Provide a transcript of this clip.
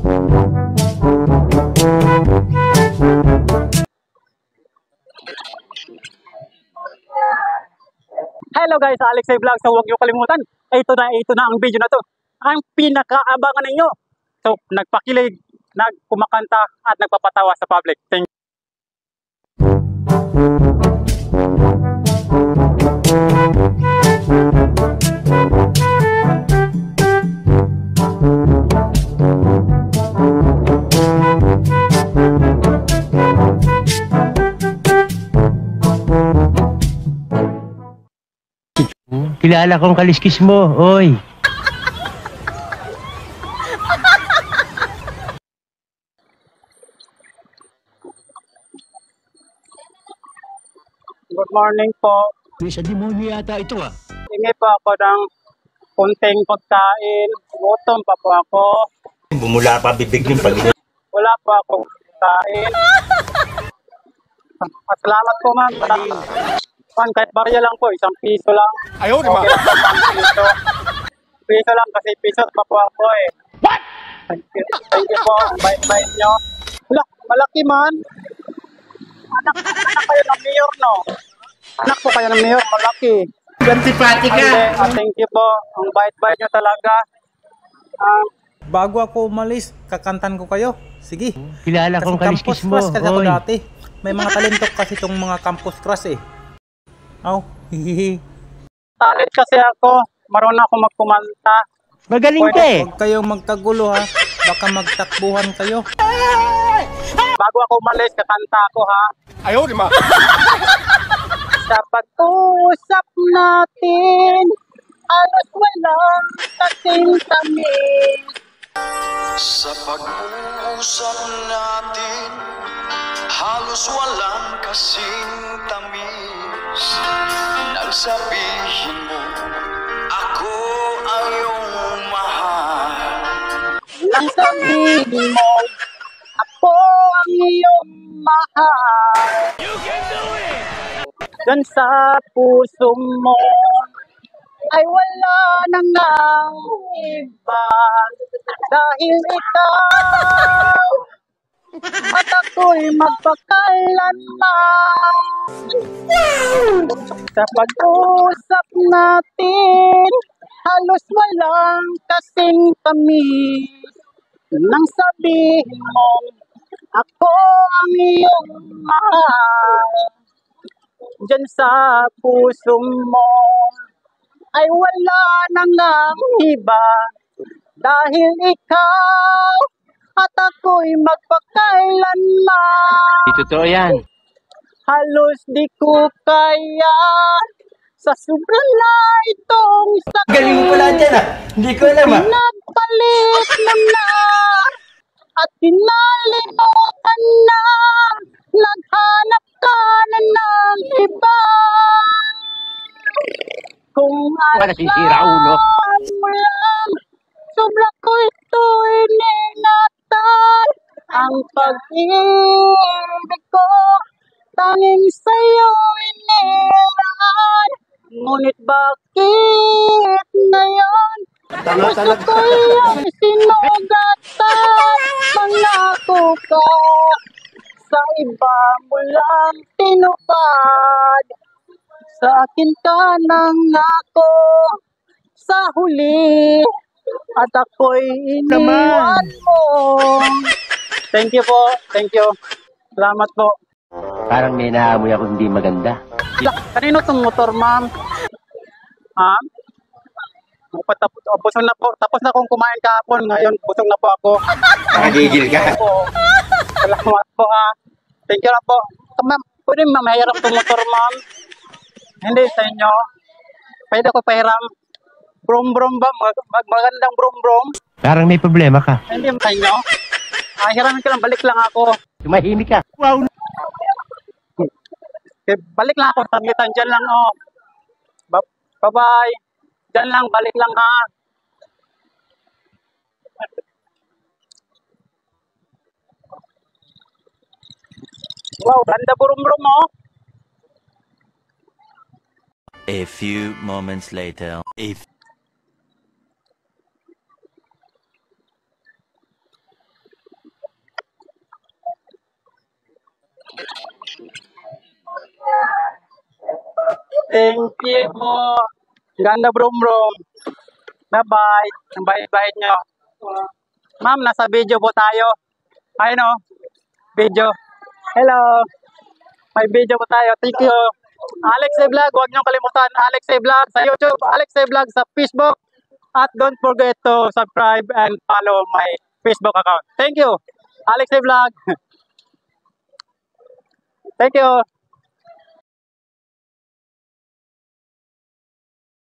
Hello guys, Alex Vlog. So huwag niyo kalimutan, ito na ang video na to. Ang pinakaabangan ninyo. So nagpakilig, nagkumakanta at nagpapatawa sa public. Thank you. Kilala kong kaliskis mo, oy. Good morning po. Sa demonyo yata ito ah. Hingi po ako ng kunting pagkain. Gutom pa po ako. Bumula pa bibig yung pag. Wala po akong pagkain. Salamat po ma'am. Kahit barya lang po, 1 piso lang. Ayaw, di ba? Piso lang kasi piso pa po ako eh. What? Thank you po. Bait-bait nyo. Wala, malaki man. Anak kayo ng mayor, no? Anak po kayo ng mayor, malaki. Gantipati ka. Thank you po. Ang bait-bait nyo talaga. Bago ako umalis, kakantan ko kayo. Sige. Kilala kong kaliskis mo, kasi ako oy. dati. May mga talento kasi itong mga campus crush eh. Aw, hihihi. Talent kasi ako. Marunong ako magkumanta. Magaling ka eh. Huwag kayong magkagulo ha. Baka magtakbuhan kayo. Bago ako umalis, kakanta ako ha. Ayaw, di ba? Sa pag-uusap natin, halos walang kasing tamis. Sa pag-uusap natin, halos walang kasing tamis. Nang sabihin mo, ako ang iyong mahal. Nang sabihin mo, ako ang iyong mahal. You can do it! Diyan sa puso mo, ay wala na ngang iba. Dahil ikaw at ako'y magpakailanman. Sa pag-usap natin, halos walang kasing tamis. Nang sabihin mo, ako ang iyong mahal. Diyan sa puso mo, ay wala na ngang iba. Dahil ikaw at ako'y magpakailanman. Totoo yan. Halos di ko kaya sa sobrang na itong sakit. Galing mo pala dyan ah. Hindi ko alam ah. Pinagpalit mo na at pinalimutan na. Naghanap ka na ng iba. Kung Nasisira ulo. alam mo lang, sobra ko ito iningatan. Ang pag-ibig ko, tanging sa'yo inilaan. Ngunit bakit ngayon, gusto ko yung sinugatan. Mangako ka, sa iba mo lang tinupad. Sa akin ka nangako sa huli, at ako'y iniwan mo. Thank you po, thank you. Salamat po. Parang may naamoy ako hindi maganda. Kanino itong motor, ma'am? Ha? Busog na po. Tapos na akong kumain kahapon. Ngayon, busog na po ako. Nakagigil ka. Salamat po ha. Thank you na po. Ma'am, pwede mahirap itong motor, ma'am? Hindi sa inyo. Pwede ko pahiram. Brum-brum ba? Magandang brum-brum. Parang may problema ka. Hindi sa inyo. Hiramin ka lang. Balik lang ako. Tumahimik ka. Wow. Balik lang ako. Tagitan dyan lang, oh. Bye-bye. Dyan lang. Balik lang, ha. Wow, ganda brum-brum, oh. A few moments later. Thank you po. Ganda brum brum. Bye-bye. Ang bait-bait nyo. Ma'am, nasa video po tayo. Ayun o. Video. Hello. May video po tayo. Thank you. Alex A. Vlog. Huwag nyo kalimutan. Alex A. Vlog sa YouTube. Alex A. Vlog sa Facebook. At don't forget to subscribe and follow my Facebook account. Thank you. Alex A. Vlog. Thank you.